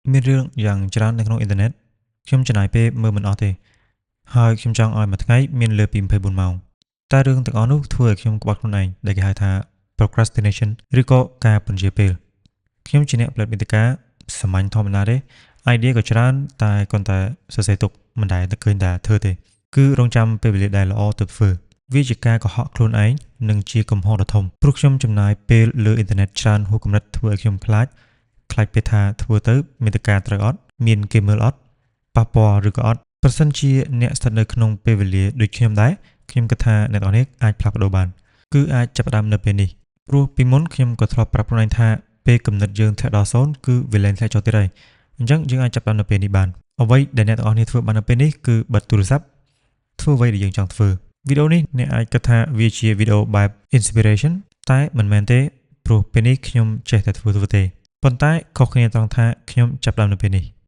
មានរឿងយ៉ាងច្រើននៅក្នុងអ៊ីនធឺណិតខ្ញុំចំណាយពេលមើលមិនអស់ទេហើយខ្ញុំចង់ឲ្យមួយថ្ងៃមានលើពី24ម៉ោងតែរឿងទាំងអស់នោះធ្វើឲ្យខ្ញុំក្បត់ខ្លួនឯងដែលគេហៅថា procrastination ឬក៏ការពន្យាពេលខ្ញុំជាអ្នកផលិតមាតិកាសាមញ្ញធម្មតាទេ idea ក៏ច្រើនតែគ្រាន់តែសរសេរទុកមិនដែលឃើញតែធ្វើទេគឺរងចាំពេលវេលាដែលល្អទើបធ្វើវាជាការកុហកខ្លួនឯងនិងជាកំហុសដ៏ធំព្រោះខ្ញុំចំណាយពេលលើអ៊ីនធឺណិតច្រើនហួសកម្រិតធ្វើឲ្យខ្ញុំខ្លាចពេលថាធ្វើទៅមាតិកាត្រូវអត់មានគេមើលអត់ប៉ះពាល់ឬក៏អត់ប្រសិនជាអ្នកស្ថិតនៅក្នុងពេលវេលាដូចខ្ញុំដែរខ្ញុំគិតថាអ្នកនរនេះអាចផ្លាស់ប្ដូរបានគឺអាចចាប់ផ្ដើមនៅពេលនេះព្រោះពីមុនខ្ញុំក៏ធ្លាប់ប្រាប់ខ្លួនឯងថាពេលកំណត់យើងធ្លាក់ដល់0គឺវាលែងធ្លាក់ចុះទៀតហើយអញ្ចឹងយើងអាចចាប់ផ្ដើមនៅពេលនេះបានអ្វីដែលអ្នកទាំងអស់គ្នាធ្វើបាននៅពេលនេះគឺបិទទូរស័ព្ទធ្វើអ្វីដែលយើងចង់ធ្វើវីដេអូនេះអ្នកអាចគិតថាវាជាវីដេអូបែប inspiration តែមិនមែនទេព្រោះពេលនេះខ្ញុំចេះតែធ្វើទេប៉ុន្តែខុសគ្នាត្រង់ថាខ្ញុំចាប់ផ្ដើមនៅពេលនេះ